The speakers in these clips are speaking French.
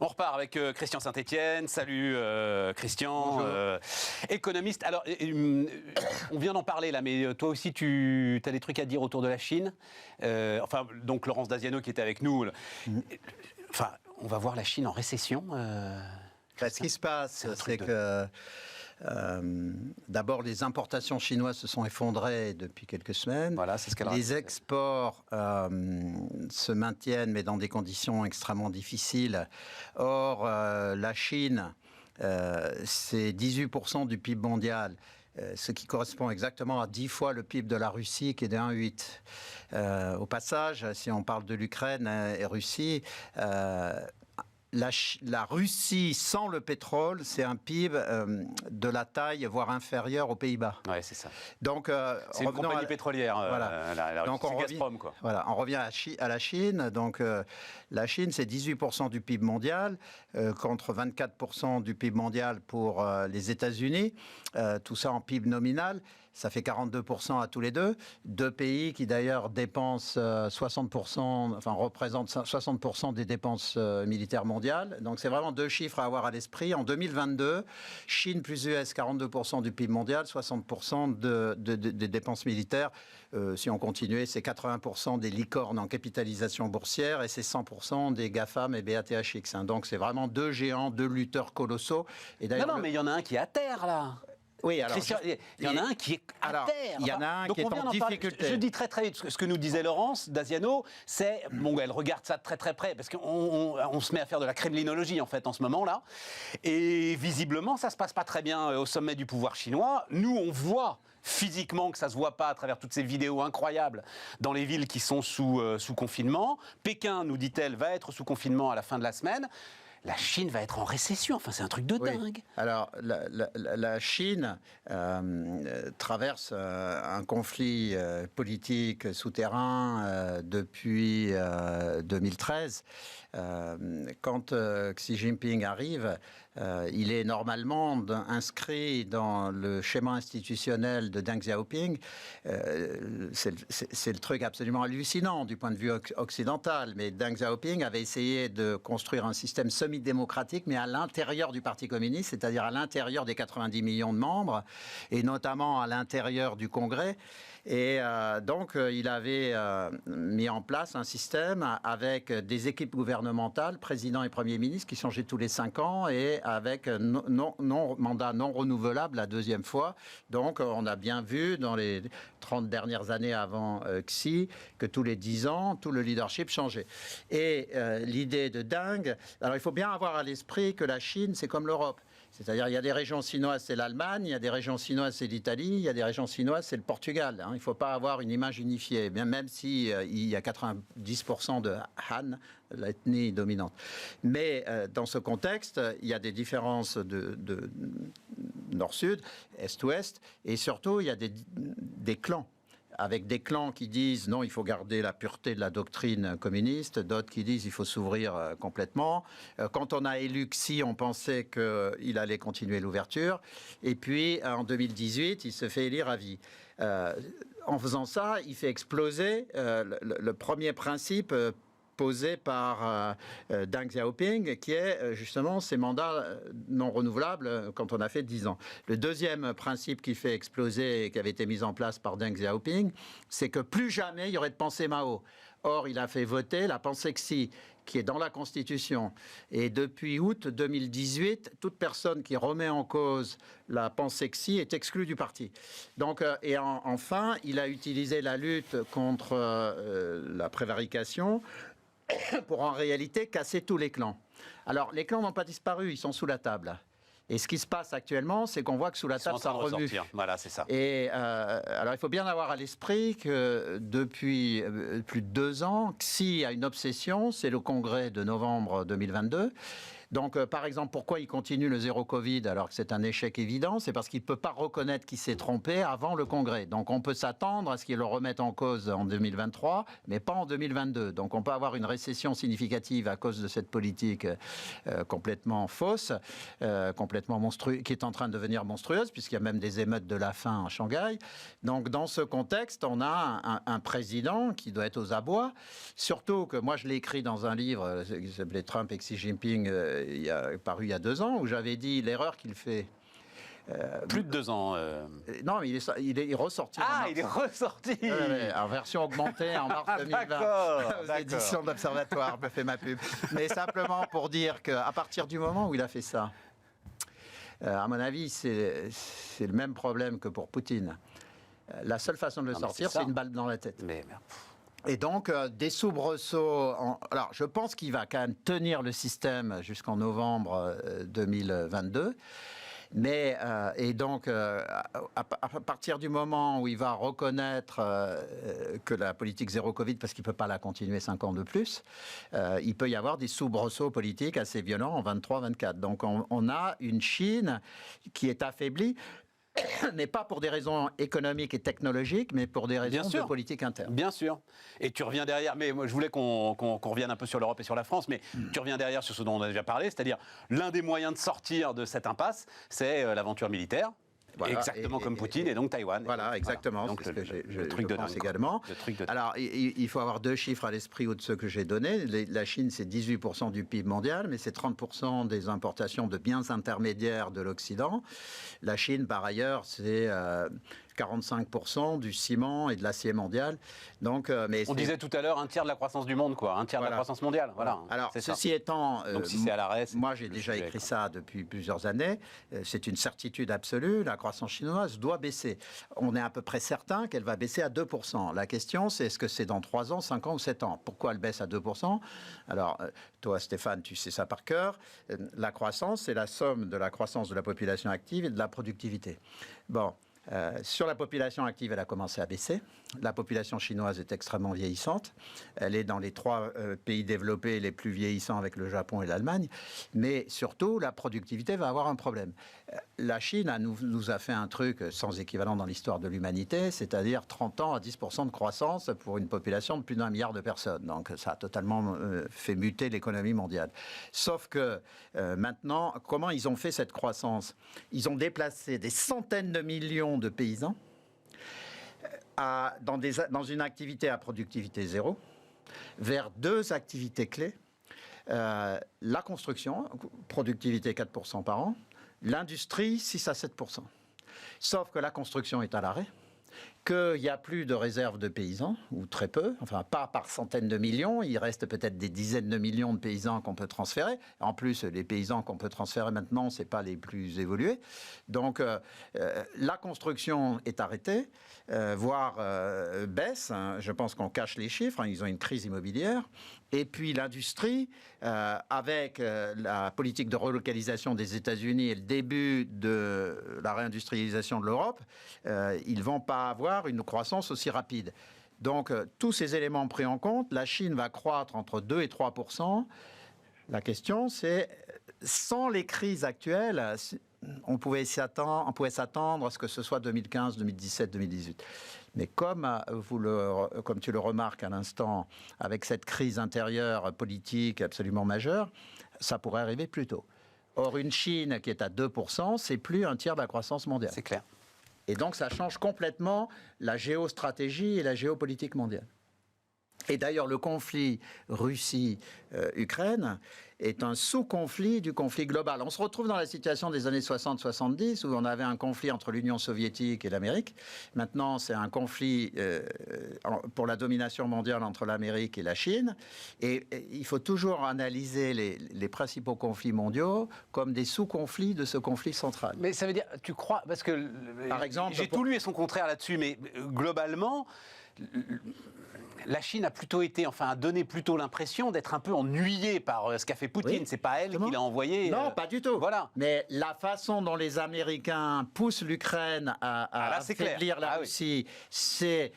On repart avec Christian Saint-Etienne. Salut Christian, économiste. Alors, on vient d'en parler là, mais toi aussi tu as des trucs à dire autour de la Chine. Donc Laurence Daziano qui était avec nous. Enfin, on va voir la Chine en récession. Ce qui se passe, c'est que d'abord les importations chinoises se sont effondrées depuis quelques semaines. Voilà, c'est ce qu'elle Les exports se maintiennent, mais dans des conditions extrêmement difficiles. Or, la Chine, c'est 18% du PIB mondial. Ce qui correspond exactement à 10 fois le PIB de la Russie, qui est de 1,8. Au passage, si on parle de l'Ukraine et Russie, la Russie sans le pétrole, c'est un PIB de la taille, voire inférieure aux Pays-Bas. Oui, c'est ça. Donc, c'est une compagnie pétrolière, voilà. la Donc, Russie, Gazprom, quoi. Voilà, on revient à la Chine. Donc, la Chine, c'est 18% du PIB mondial, contre 24% du PIB mondial pour les États-Unis. Tout ça en PIB nominal. Ça fait 42% à tous les deux. Deux pays qui, d'ailleurs, dépensent 60%, enfin, représentent 60% des dépenses militaires mondiales. Donc, c'est vraiment deux chiffres à avoir à l'esprit. En 2022, Chine plus US, 42% du PIB mondial, 60% des dépenses militaires. Si on continuait, c'est 80% des licornes en capitalisation boursière et c'est 100% des GAFAM et BATHX. Donc, c'est vraiment deux géants, deux lutteurs colossaux. Et non, mais il y en a un qui est à terre, là. Oui, alors, Christian, il y en a un qui est à terre. Il y en a un qui est en difficulté. Je dis très très vite, ce que nous disait Laurence Daziano, c'est, elle regarde ça de très très près, parce qu'on se met à faire de la kremlinologie en fait en ce moment-là, et visiblement ça se passe pas très bien au sommet du pouvoir chinois. Nous on voit physiquement que ça se voit pas à travers toutes ces vidéos incroyables dans les villes qui sont sous confinement. Pékin, nous dit-elle, va être sous confinement à la fin de la semaine. La Chine va être en récession. Enfin, c'est un truc de dingue. Alors, la Chine traverse un conflit politique souterrain depuis 2013. Quand Xi Jinping arrive, il est normalement inscrit dans le schéma institutionnel de Deng Xiaoping. C'est le truc absolument hallucinant du point de vue occidental. Mais Deng Xiaoping avait essayé de construire un système semi-démocratique, mais à l'intérieur du Parti communiste, c'est-à-dire à l'intérieur des 90 millions de membres, et notamment à l'intérieur du Congrès. Et donc, il avait mis en place un système avec des équipes gouvernementales, président et premier ministre, qui changeaient tous les 5 ans et avec mandat non renouvelable la deuxième fois. Donc, on a bien vu dans les 30 dernières années avant Xi que tous les 10 ans, tout le leadership changeait. Et l'idée de Deng, alors il faut bien avoir à l'esprit que la Chine, c'est comme l'Europe. C'est-à-dire, il y a des régions chinoises, c'est l'Allemagne, il y a des régions chinoises, c'est l'Italie, il y a des régions chinoises, c'est le Portugal. Il ne faut pas avoir une image unifiée, même si il y a 90% de Han, l'ethnie dominante. Mais dans ce contexte, il y a des différences de nord-sud, est-ouest, et surtout, il y a des clans. Avec des clans qui disent non, il faut garder la pureté de la doctrine communiste, d'autres qui disent il faut s'ouvrir complètement. Quand on a élu Xi, on pensait qu'il allait continuer l'ouverture. Et puis, en 2018, il se fait élire à vie. En faisant ça, il fait exploser le premier principe posé par Deng Xiaoping, qui est justement ces mandats non renouvelables quand on a fait 10 ans. Le deuxième principe qui fait exploser et qui avait été mis en place par Deng Xiaoping, c'est que plus jamais il y aurait de pensée Mao. Or, il a fait voter la pensée Xi, qui est dans la Constitution. Et depuis août 2018, toute personne qui remet en cause la pensée Xi est exclue du parti. Donc, et enfin, il a utilisé la lutte contre la prévarication pour en réalité casser tous les clans. Alors, les clans n'ont pas disparu, ils sont sous la table. Et ce qui se passe actuellement, c'est qu'on voit que sous la table, ça remue. Voilà, c'est ça. Et alors, il faut bien avoir à l'esprit que depuis plus de 2 ans, Xi a une obsession, c'est le congrès de novembre 2022. Donc, par exemple, pourquoi il continue le zéro Covid alors que c'est un échec évident? C'est parce qu'il ne peut pas reconnaître qu'il s'est trompé avant le Congrès. Donc, on peut s'attendre à ce qu'il le remette en cause en 2023, mais pas en 2022. Donc, on peut avoir une récession significative à cause de cette politique complètement fausse, complètement monstrueuse, qui est en train de devenir monstrueuse, puisqu'il y a même des émeutes de la faim à Shanghai. Donc, dans ce contexte, on a un président qui doit être aux abois. Surtout que moi, je l'ai écrit dans un livre qui s'appelait Trump et Xi Jinping, paru il y a 2 ans, où j'avais dit l'erreur qu'il fait. Plus de 2 ans. Non, mais il est ressorti. Ah, il est ressorti en version augmentée en mars 2020. D'accord, aux éditions de l'Observatoire, je me fais ma pub. Mais simplement pour dire qu'à partir du moment où il a fait ça, à mon avis, c'est le même problème que pour Poutine. La seule façon de le sortir, c'est une balle dans la tête. Et donc, des soubresauts. Alors, je pense qu'il va quand même tenir le système jusqu'en novembre 2022. Mais, et donc, à partir du moment où il va reconnaître que la politique zéro Covid, parce qu'il ne peut pas la continuer 5 ans de plus, il peut y avoir des soubresauts politiques assez violents en 23-24. Donc, on a une Chine qui est affaiblie. Mais pas pour des raisons économiques et technologiques, mais pour des raisons de politique interne. Bien sûr. Et tu reviens derrière, mais moi je voulais qu'on revienne un peu sur l'Europe et sur la France, mais tu reviens derrière sur ce dont on a déjà parlé, c'est-à-dire l'un des moyens de sortir de cette impasse, c'est l'aventure militaire. Voilà, exactement comme Poutine et donc Taïwan. Voilà, exactement. Donc c'est ce que je truc de pense également. Alors, il faut avoir 2 chiffres à l'esprit ou de ceux que j'ai donnés. La Chine, c'est 18% du PIB mondial, mais c'est 30% des importations de biens intermédiaires de l'Occident. La Chine, par ailleurs, c'est 45% du ciment et de l'acier mondial. Donc, on disait tout à l'heure un tiers de la croissance du monde, quoi. Un tiers de la croissance mondiale. Voilà. Alors, ceci étant, donc si c'est à l'arrêt, moi j'ai déjà écrit ça depuis plusieurs années. C'est une certitude absolue. La croissance chinoise doit baisser. On est à peu près certain qu'elle va baisser à 2%. La question, c'est est-ce que c'est dans 3 ans, 5 ans ou 7 ans? Pourquoi elle baisse à 2%? Alors, toi, Stéphane, tu sais ça par cœur. La croissance, c'est la somme de la croissance de la population active et de la productivité. Bon. Sur la population active, elle a commencé à baisser. La population chinoise est extrêmement vieillissante. Elle est dans les 3 pays développés les plus vieillissants avec le Japon et l'Allemagne. Mais surtout, la productivité va avoir un problème. La Chine nous a fait un truc sans équivalent dans l'histoire de l'humanité, c'est-à-dire 30 ans à 10% de croissance pour une population de plus d'1 milliard de personnes. Donc ça a totalement fait muter l'économie mondiale. Sauf que maintenant, comment ils ont fait cette croissance? Ils ont déplacé des centaines de millions de paysans dans une activité à productivité zéro vers 2 activités clés. La construction, productivité 4% par an, l'industrie 6 à 7%. Sauf que la construction est à l'arrêt, qu'il n'y a plus de réserve de paysans, ou très peu, enfin pas par centaines de millions, il reste peut-être des dizaines de millions de paysans qu'on peut transférer. En plus, les paysans qu'on peut transférer maintenant, ce n'est pas les plus évolués. Donc la construction est arrêtée, voire baisse. Je pense qu'on cache les chiffres, ils ont une crise immobilière. Et puis l'industrie, avec la politique de relocalisation des États-Unis et le début de la réindustrialisation de l'Europe, ils ne vont pas avoir une croissance aussi rapide. Donc tous ces éléments pris en compte, la Chine va croître entre 2 et 3%. La question, c'est, sans les crises actuelles, on pouvait s'attendre à ce que ce soit 2015, 2017, 2018. Mais comme tu le remarques à l'instant, avec cette crise intérieure politique absolument majeure, ça pourrait arriver plus tôt. Or, une Chine qui est à 2%, c'est plus un tiers de la croissance mondiale. C'est clair. Et donc, ça change complètement la géostratégie et la géopolitique mondiale. Et d'ailleurs, le conflit Russie-Ukraine est un sous-conflit du conflit global. On se retrouve dans la situation des années 60-70 où on avait un conflit entre l'Union soviétique et l'Amérique. Maintenant, c'est un conflit pour la domination mondiale entre l'Amérique et la Chine. Et il faut toujours analyser les principaux conflits mondiaux comme des sous-conflits de ce conflit central. Mais ça veut dire, tu crois, parce que par exemple, j'ai tout lu et son contraire là-dessus, mais globalement, la Chine a donné plutôt l'impression d'être un peu ennuyée par ce qu'a fait Poutine. Oui, c'est pas elle qui l'a envoyé. Non, pas du tout. Voilà. Mais la façon dont les Américains poussent l'Ukraine à affaiblir la Russie, c'est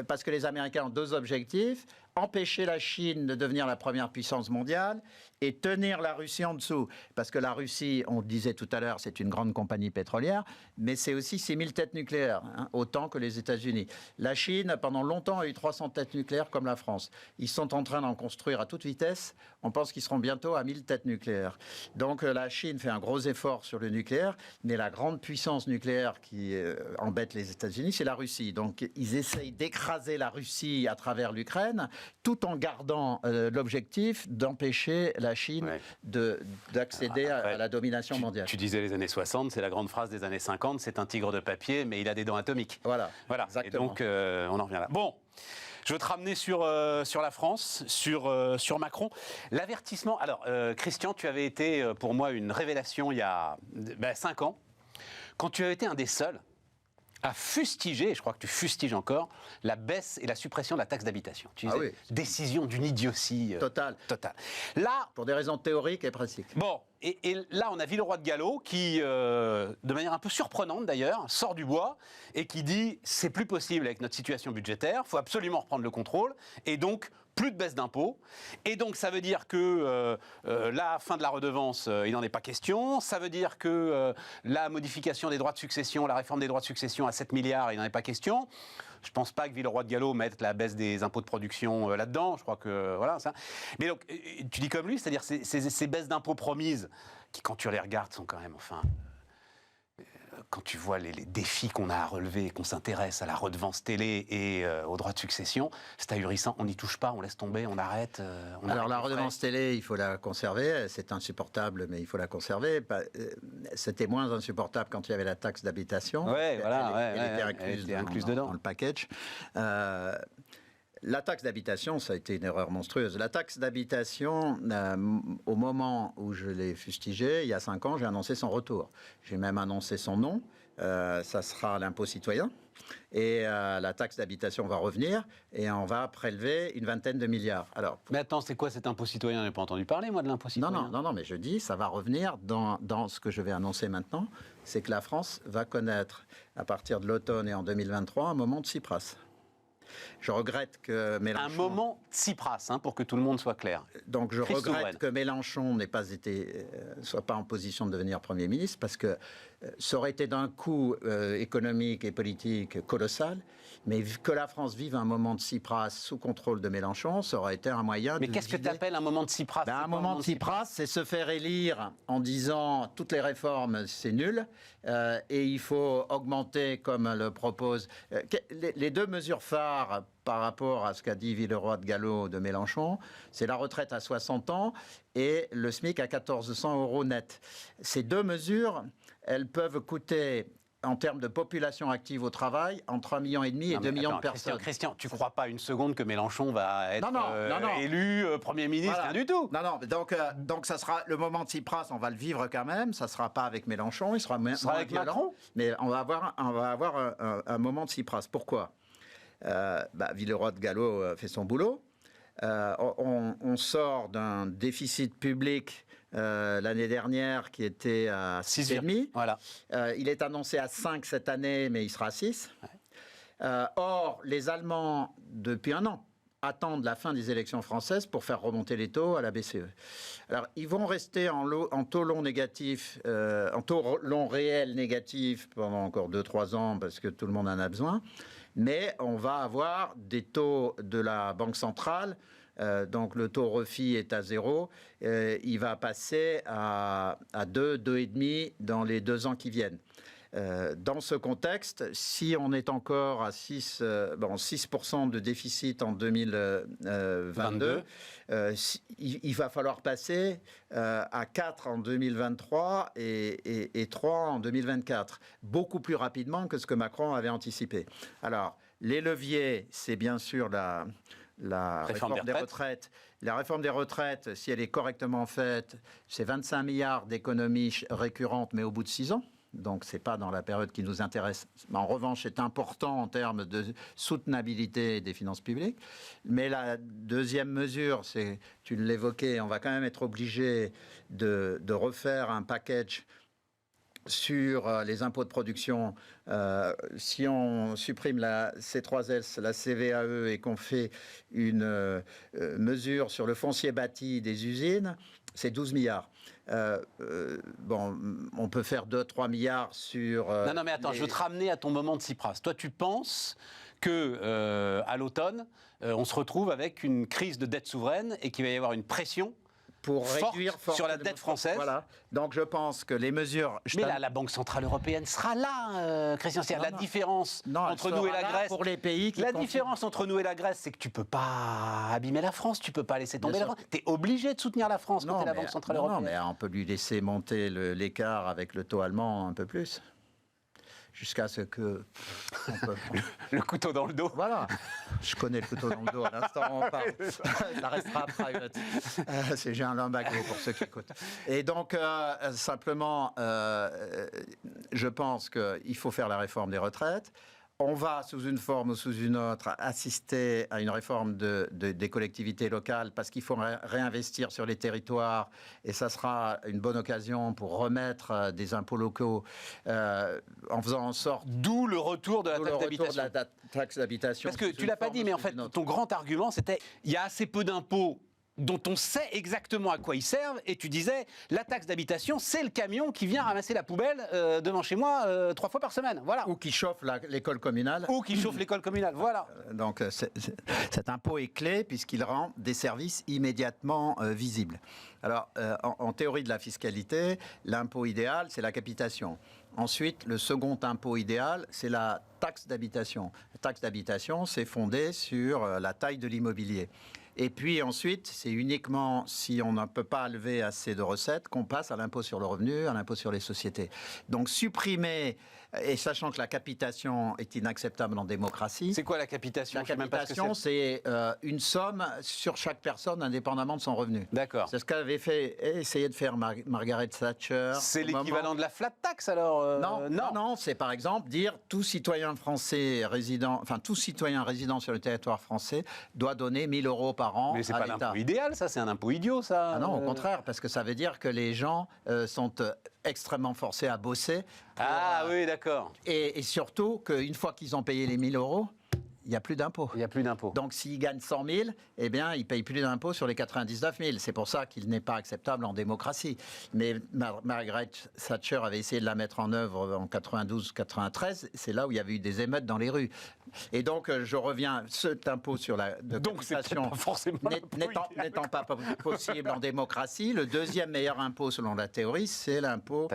parce que les Américains ont deux objectifs: empêcher la Chine de devenir la première puissance mondiale et tenir la Russie en dessous. Parce que la Russie, on le disait tout à l'heure, c'est une grande compagnie pétrolière, mais c'est aussi 6000 têtes nucléaires, autant que les États-Unis. La Chine, pendant longtemps, a eu 300 têtes nucléaires comme la France. Ils sont en train d'en construire à toute vitesse. On pense qu'ils seront bientôt à 1000 têtes nucléaires. Donc la Chine fait un gros effort sur le nucléaire, mais la grande puissance nucléaire qui embête les États-Unis, c'est la Russie. Donc ils essayent d'écraser la Russie à travers l'Ukraine, tout en gardant l'objectif d'empêcher la Chine d'accéder à la domination mondiale. Tu disais les années 60, c'est la grande phrase des années 50, c'est un tigre de papier, mais il a des dents atomiques. Voilà. Exactement. Et donc, on en revient là. Bon, je veux te ramener sur la France, sur Macron. L'avertissement... Alors, Christian, tu avais été pour moi une révélation il y a 5 ans, quand tu as été un des seuls à fustiger, et je crois que tu fustiges encore, la baisse et la suppression de la taxe d'habitation. Tu disais, décision d'une idiotie totale. Là, pour des raisons théoriques et pratiques. Bon, et là, on a Villeroy-de-Galhau qui, de manière un peu surprenante d'ailleurs, sort du bois et qui dit « c'est plus possible avec notre situation budgétaire, il faut absolument reprendre le contrôle » et donc plus de baisse d'impôts. Et donc, ça veut dire que la fin de la redevance, il n'en est pas question. Ça veut dire que la modification des droits de succession, la réforme des droits de succession à 7 milliards, il n'en est pas question. Je ne pense pas que Villeroy-de-Galhau mette la baisse des impôts de production là-dedans. Je crois que, voilà, ça. Mais donc, tu dis comme lui, c'est-à-dire ces baisses d'impôts promises, qui, quand tu les regardes, sont quand même, enfin... Quand tu vois les défis qu'on a à relever, qu'on s'intéresse à la redevance télé et aux droits de succession, c'est ahurissant. On n'y touche pas, on laisse tomber, on arrête. Alors la redevance télé, il faut la conserver. C'est insupportable, mais il faut la conserver. C'était moins insupportable quand il y avait la taxe d'habitation. Ouais, voilà, elle était incluse dedans. Dans le package. La taxe d'habitation, ça a été une erreur monstrueuse. La taxe d'habitation, au moment où je l'ai fustigée, il y a 5 ans, j'ai annoncé son retour. J'ai même annoncé son nom. Ça sera l'impôt citoyen. Et la taxe d'habitation va revenir et on va prélever une vingtaine de milliards. Alors, mais attends, c'est quoi cet impôt citoyen? Je n'ai pas entendu parler, moi, de l'impôt citoyen. Non, mais je dis, ça va revenir dans ce que je vais annoncer maintenant. C'est que la France va connaître, à partir de l'automne et en 2023, un moment de Tsipras. Je regrette que Mélenchon... Un moment Tsipras, pour que tout le monde soit clair. Donc je regrette que Mélenchon soit pas en position de devenir Premier ministre, parce que ça aurait été d'un coût économique et politique colossal, mais que la France vive un moment de Tsipras sous contrôle de Mélenchon, ça aurait été un moyen Mais qu'est-ce que tu appelles un moment de Tsipras? Un moment de Tsipras, c'est se faire élire en disant toutes les réformes, c'est nul, et il faut augmenter, comme le propose... les deux mesures phares par rapport à ce qu'a dit Villeroy-de-Galhau de Mélenchon, c'est la retraite à 60 ans et le SMIC à 1 400 € net. Ces deux mesures, elles peuvent coûter, en termes de population active au travail, entre 1,5 million et 2 millions de personnes. Christian, tu ne crois pas une seconde que Mélenchon va être élu Premier ministre? Voilà. Rien du tout. Non, donc ça sera le moment de Tsipras, on va le vivre quand même, ça ne sera pas avec Mélenchon, il sera moins avec Macron. Mais on va avoir un moment de Tsipras. Pourquoi? Villeroy-de-Galhau fait son boulot. On sort d'un déficit public l'année dernière qui était à 6,5. Voilà. Il est annoncé à 5 cette année, mais il sera à 6. Ouais. Or, les Allemands, depuis 1 an, attendent la fin des élections françaises pour faire remonter les taux à la BCE. Alors, ils vont rester en taux long négatif, en taux long réel négatif pendant encore 2-3 ans parce que tout le monde en a besoin. Mais on va avoir des taux de la Banque centrale, donc le taux refi est à 0, il va passer à 2, 2,5 dans les 2 ans qui viennent. Dans ce contexte, si on est encore à 6% de déficit en 2022, il va falloir passer à 4 en 2023 et 3 en 2024, beaucoup plus rapidement que ce que Macron avait anticipé. Alors, les leviers, c'est bien sûr la réforme des retraites. La réforme des retraites, si elle est correctement faite, c'est 25 milliards d'économies récurrentes, mais au bout de 6 ans. Donc, ce n'est pas dans la période qui nous intéresse. En revanche, c'est important en termes de soutenabilité des finances publiques. Mais la deuxième mesure, c'est, tu l'évoquais, on va quand même être obligé de refaire un package sur les impôts de production, si on supprime la C3S, la CVAE et qu'on fait une mesure sur le foncier bâti des usines, c'est 12 milliards. Bon, on peut faire 2-3 milliards sur... non, mais attends, je veux te ramener à ton moment de Tsipras. Toi, tu penses que à l'automne, on se retrouve avec une crise de dette souveraine et qu'il va y avoir une pression pour réduire sur la dette française. Voilà. Donc je pense que les mesures... Mais là, la Banque Centrale Européenne sera là, Christian. C'est la différence entre nous et la Grèce. Pour les pays qui différence entre nous et la Grèce, c'est que tu ne peux pas abîmer la France, tu ne peux pas laisser tomber la France. Tu es obligé de soutenir la France quand tu es la Banque Centrale Européenne. Non, mais on peut lui laisser monter l'écart avec le taux allemand un peu plus. Jusqu'à ce que... le couteau dans le dos. Voilà. Je connais le couteau dans le dos à l'instant où on parle. Ça restera private. C'est j'ai un lumbago pour ceux qui écoutent. Et donc, simplement, je pense qu'il faut faire la réforme des retraites. On va, sous une forme ou sous une autre, assister à une réforme des collectivités locales parce qu'il faut réinvestir sur les territoires et ça sera une bonne occasion pour remettre des impôts locaux en faisant en sorte... D'où le retour de la taxe d'habitation. Parce que tu l'as pas dit, mais en fait, ton grand argument, c'était il y a assez peu d'impôts dont on sait exactement à quoi ils servent, et tu disais, la taxe d'habitation, c'est le camion qui vient ramasser la poubelle devant chez moi 3 fois par semaine, voilà. Ou qui chauffe l'école communale. Ou qui chauffe l'école communale, voilà. Donc cet impôt est clé puisqu'il rend des services immédiatement visibles. Alors, en théorie de la fiscalité, l'impôt idéal, c'est la capitation. Ensuite, le second impôt idéal, c'est la taxe d'habitation. La taxe d'habitation, c'est fondé sur la taille de l'immobilier. Et puis ensuite, c'est uniquement si on ne peut pas lever assez de recettes qu'on passe à l'impôt sur le revenu, à l'impôt sur les sociétés. Donc supprimer, et sachant que la capitation est inacceptable en démocratie... C'est quoi la capitation? La capitation, c'est une somme sur chaque personne indépendamment de son revenu. D'accord. C'est ce qu'avait essayé de faire Margaret Thatcher. C'est l'équivalent de la flat tax alors Non, c'est par exemple dire tout citoyen français résident, enfin tout citoyen résident sur le territoire français doit donner 1 000 € par an. Mais c'est à pas l'État. l'impôt idéal, ça, c'est un impôt idiot, ça. Ah non, au contraire, parce que ça veut dire que les gens sont extrêmement forcés à bosser. Oui, d'accord. Et surtout qu'une fois qu'ils ont payé les 1 000 €, il n'y a plus d'impôts. Il n'y a plus d'impôts. Donc s'ils gagnent 100 000, eh bien, ils ne payent plus d'impôts sur les 99 000. C'est pour ça qu'il n'est pas acceptable en démocratie. Mais Margaret Thatcher avait essayé de la mettre en œuvre en 92-93. C'est là où il y avait eu des émeutes dans les rues. Et donc, je reviens, cet impôt sur la capitation n'étant pas possible en démocratie, le deuxième meilleur impôt selon la théorie, c'est l'impôt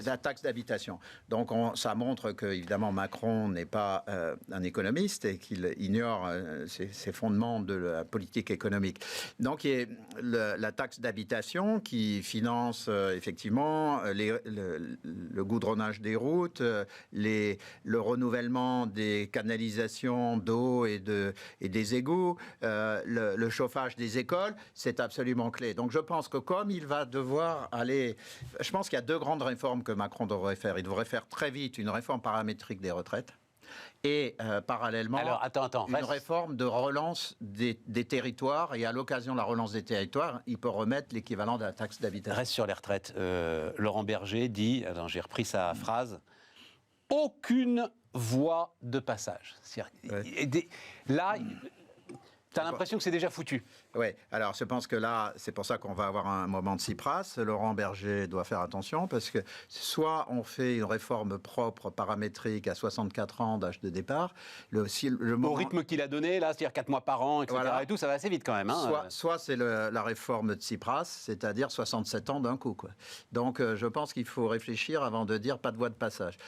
la taxe d'habitation. Donc, ça montre que, évidemment, Macron n'est pas un économiste et qu'il ignore ces fondements de la politique économique. Donc, il y a la taxe d'habitation qui finance effectivement le goudronnage des routes, le renouvellement des canalisations d'eau et des égouts, le chauffage des écoles, c'est absolument clé. Donc je pense que comme il va devoir aller... Je pense qu'il y a 2 grandes réformes que Macron devrait faire. Il devrait faire très vite une réforme paramétrique des retraites. Et parallèlement, une réforme de relance des territoires. Et à l'occasion de la relance des territoires, il peut remettre l'équivalent de la taxe d'habitation. Reste sur les retraites. Laurent Berger dit, j'ai repris sa phrase, aucune voie de passage. Là, tu as l'impression que c'est déjà foutu. Oui, alors je pense que là, c'est pour ça qu'on va avoir un moment de Tsipras. Laurent Berger doit faire attention parce que soit on fait une réforme propre, paramétrique à 64 ans d'âge de départ. Au rythme qu'il a donné, là, c'est-à-dire 4 mois par an, etc. Voilà. Et tout, ça va assez vite quand même. Soit c'est la réforme de Tsipras, c'est-à-dire 67 ans d'un coup, quoi. Donc je pense qu'il faut réfléchir avant de dire pas de voie de passage.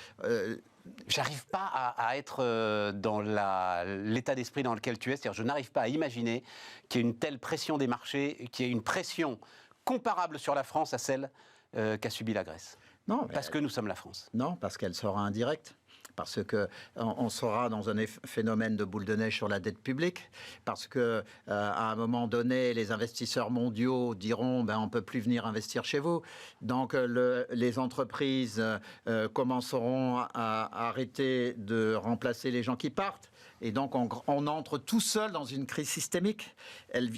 J'arrive pas à être dans l'état d'esprit dans lequel tu es. C'est-à-dire, je n'arrive pas à imaginer qu'il y ait une telle pression des marchés, qu'il y ait une pression comparable sur la France à celle qu'a subie la Grèce. Non, parce que nous sommes la France. Non, parce qu'elle sera indirecte. Parce qu'on sera dans un phénomène de boule de neige sur la dette publique, parce qu'à un moment donné, les investisseurs mondiaux diront on ne peut plus venir investir chez vous. Donc les entreprises commenceront à arrêter de remplacer les gens qui partent. Et donc, on entre tout seul dans une crise systémique. Elle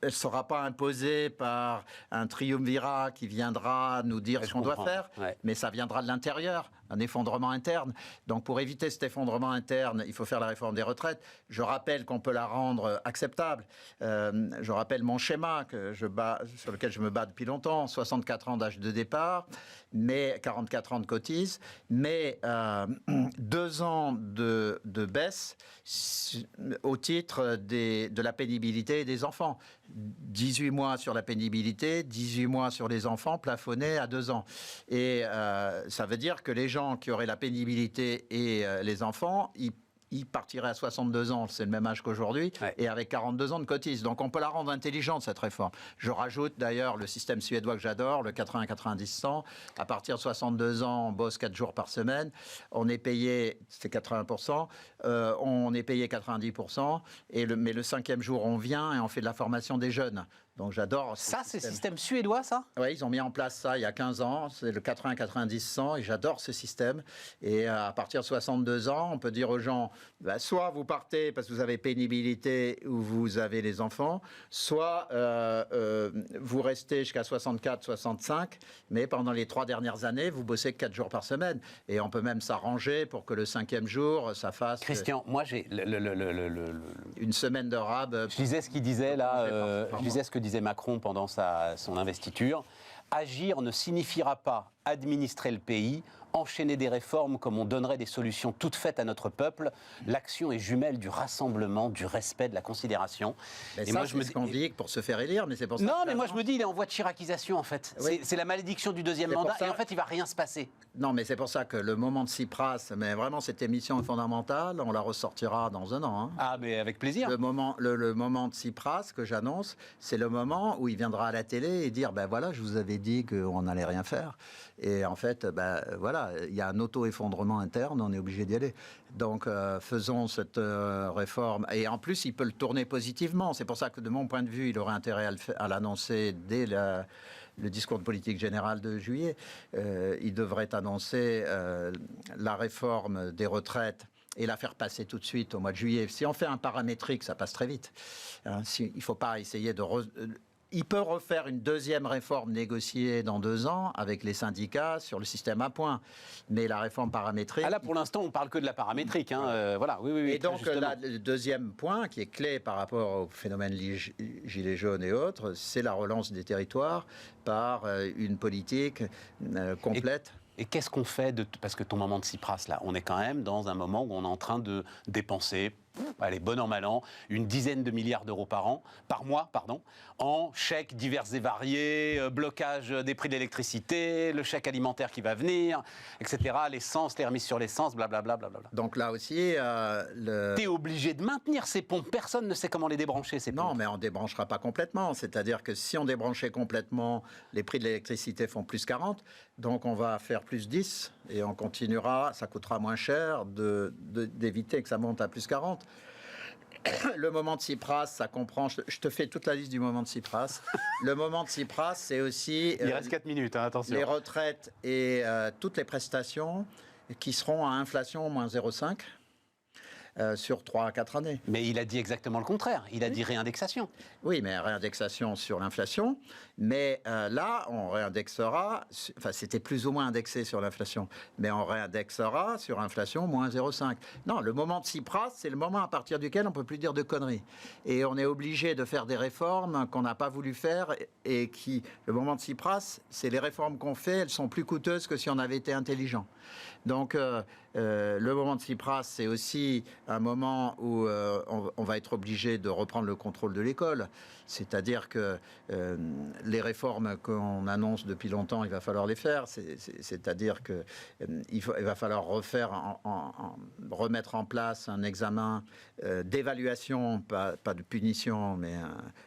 ne sera pas imposée par un triumvirat qui viendra nous dire ce qu'on doit faire, mais ça viendra de l'intérieur, un effondrement interne. Donc, pour éviter cet effondrement interne, il faut faire la réforme des retraites. Je rappelle qu'on peut la rendre acceptable. Je rappelle mon schéma sur lequel je me bats depuis longtemps. 64 ans d'âge de départ, mais 44 ans de cotise, mais 2 ans de baisse au titre de la pénibilité des enfants. 18 mois sur la pénibilité, 18 mois sur les enfants, plafonnés à 2 ans. Et ça veut dire que les gens qui auraient la pénibilité et les enfants, il partirait à 62 ans, c'est le même âge qu'aujourd'hui, et avec 42 ans de cotise. Donc on peut la rendre intelligente, cette réforme. Je rajoute d'ailleurs le système suédois que j'adore, le 80-90-100. À partir de 62 ans, on bosse 4 jours par semaine. On est payé, c'est 80%, on est payé 90%, mais le 5e jour, on vient et on fait de la formation des jeunes. Donc j'adore. Ça, c'est le système suédois, ça ? Oui, ils ont mis en place ça il y a 15 ans. C'est le 80-90-100 et j'adore ce système. Et à partir de 62 ans, on peut dire aux gens, soit vous partez parce que vous avez pénibilité ou vous avez les enfants, soit vous restez jusqu'à 64-65, mais pendant les 3 dernières années, vous bossez 4 jours par semaine. Et on peut même s'arranger pour que le 5e jour, ça fasse... Christian, moi j'ai une semaine de rab. Je disais ce qu'il disait là, je disais ce que disait Macron pendant son investiture. Agir ne signifiera pas administrer le pays, enchaîner des réformes comme on donnerait des solutions toutes faites à notre peuple. L'action est jumelle du rassemblement, du respect, de la considération. Mais et ça, c'est ce qu'on dit pour se faire élire, mais c'est pour ça. Non, mais moi je me dis, il est en voie de chiracisation en fait. Oui. C'est la malédiction du 2e mandat et en fait il va rien se passer. Non, mais c'est pour ça que le moment de Tsipras, mais vraiment cette émission est fondamentale, on la ressortira dans 1 an. Hein. Ah, mais avec plaisir. Le moment de Tsipras que j'annonce, c'est le moment où il viendra à la télé et dire, ben voilà, je vous avais dit qu'on n'allait rien faire. Et en fait, voilà, il y a un auto-effondrement interne, on est obligé d'y aller. Donc, faisons cette réforme. Et en plus, il peut le tourner positivement. C'est pour ça que, de mon point de vue, il aurait intérêt à l'annoncer dès le discours de politique générale de juillet. Il devrait annoncer la réforme des retraites et la faire passer tout de suite au mois de juillet. Si on fait un paramétrique, ça passe très vite. Hein, il ne faut pas essayer de... Il peut refaire une 2e réforme négociée dans 2 ans avec les syndicats sur le système à points. Mais la réforme paramétrique... Ah là, pour l'instant, on ne parle que de la paramétrique. Hein, voilà, oui. Et donc, le 2e point, qui est clé par rapport au phénomène gilets jaunes et autres, c'est la relance des territoires par une politique complète. Et qu'est-ce qu'on fait parce que ton moment de Tsipras, là, on est quand même dans un moment où on est en train de dépenser, allez, bon an, mal an, une dizaine de milliards d'euros par mois, en chèques divers et variés, blocage des prix de l'électricité, le chèque alimentaire qui va venir, etc., l'essence, les remises sur l'essence, blablabla. Donc là aussi... T'es obligé de maintenir ces pompes, personne ne sait comment les débrancher, ces pompes. Non, mais on ne débranchera pas complètement, c'est-à-dire que si on débranchait complètement, les prix de l'électricité font plus 40, donc on va faire plus 10, et on continuera, ça coûtera moins cher d'éviter que ça monte à plus 40. Le moment de Tsipras, ça comprend... Je te fais toute la liste du moment de Tsipras. Le moment de Tsipras, c'est aussi... Il reste 4 minutes, hein, attention. Les retraites et toutes les prestations qui seront à inflation moins 0,5 sur 3 à 4 années. Mais il a dit exactement le contraire. Il a dit réindexation. Oui, mais réindexation sur l'inflation. Mais là, on réindexera... Enfin, c'était plus ou moins indexé sur l'inflation. Mais on réindexera sur inflation moins 0,5. Non, le moment de Tsipras, c'est le moment à partir duquel on ne peut plus dire de conneries. Et on est obligé de faire des réformes qu'on n'a pas voulu faire et qui... Le moment de Tsipras, c'est les réformes qu'on fait, elles sont plus coûteuses que si on avait été intelligent. Donc, le moment de Tsipras, c'est aussi un moment où on va être obligé de reprendre le contrôle de l'école. C'est-à-dire que les réformes qu'on annonce depuis longtemps, il va falloir les faire. C'est-à-dire qu'il va falloir remettre en place un examen d'évaluation, pas de punition, mais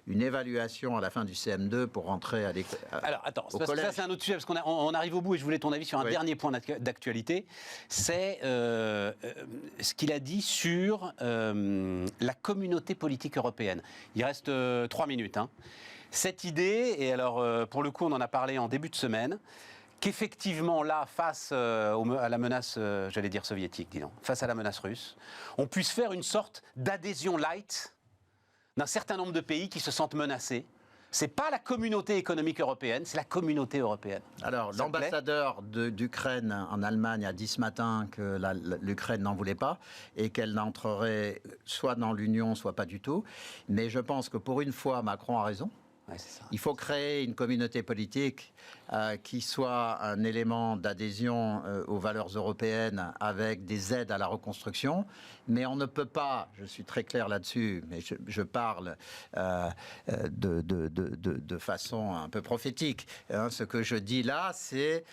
une évaluation à la fin du CM2 pour rentrer à l'école. Alors, attends, parce que ça, c'est un autre sujet, parce qu'on arrive au bout et je voulais ton avis sur un dernier point d'actualité. C'est ce qu'il a dit sur la communauté politique européenne. Il reste 3 minutes. Hein. Cette idée, et alors pour le coup on en a parlé en début de semaine, qu'effectivement, là, face à la menace, j'allais dire soviétique, disons, face à la menace russe, on puisse faire une sorte d'adhésion light d'un certain nombre de pays qui se sentent menacés. C'est pas la communauté économique européenne, c'est la communauté européenne. Alors, l'ambassadeur d'Ukraine en Allemagne a dit ce matin que l'Ukraine n'en voulait pas et qu'elle n'entrerait soit dans l'Union, soit pas du tout. Mais je pense que pour une fois, Macron a raison. Ouais, c'est ça. Il faut créer une communauté politique qui soit un élément d'adhésion aux valeurs européennes avec des aides à la reconstruction. Mais on ne peut pas, je suis très clair là-dessus, mais je parle de façon un peu prophétique. Hein. Ce que je dis là, c'est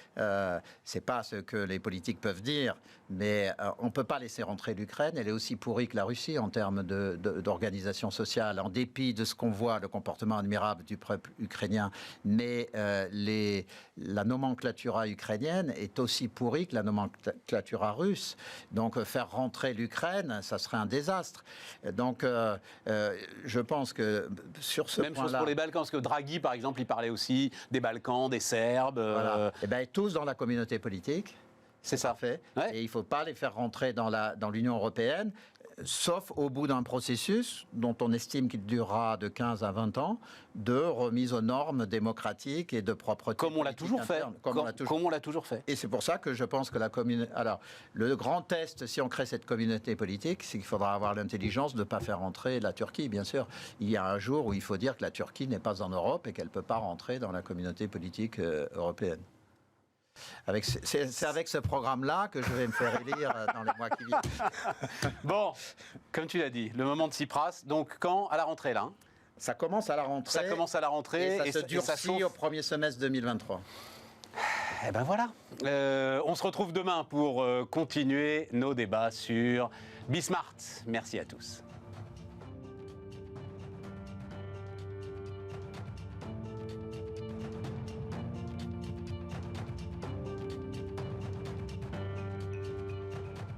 pas ce que les politiques peuvent dire, mais on ne peut pas laisser rentrer l'Ukraine. Elle est aussi pourrie que la Russie en termes d'organisation sociale, en dépit de ce qu'on voit, le comportement admirable du peuple ukrainien. Mais la nomenclatura ukrainienne est aussi pourrie que la nomenclatura russe. Donc faire rentrer l'Ukraine, ça serait un désastre. Donc je pense que sur ce point-là... Même chose pour les Balkans, parce que Draghi, par exemple, il parlait aussi des Balkans, des Serbes... Voilà. Eh bien, tous dans la communauté politique. C'est ça. Parfait. Ouais. Et il ne faut pas les faire rentrer dans l'Union européenne, sauf au bout d'un processus dont on estime qu'il durera de 15 à 20 ans, de remise aux normes démocratiques et de propreté. Comme on l'a toujours fait. Comme on l'a toujours fait. Et c'est pour ça que je pense que la communauté... Alors, le grand test, si on crée cette communauté politique, c'est qu'il faudra avoir l'intelligence de ne pas faire rentrer la Turquie, bien sûr. Il y a un jour où il faut dire que la Turquie n'est pas en Europe et qu'elle ne peut pas rentrer dans la communauté politique européenne. C'est avec ce programme-là que je vais me faire élire dans les mois qui viennent. Bon, comme tu l'as dit, le moment de Tsipras, donc quand? À la rentrée, là. Ça commence à la rentrée. Ça commence à la rentrée. Et ça se durcit au premier semestre 2023. Eh ben voilà. On se retrouve demain pour continuer nos débats sur Bismart. Merci à tous.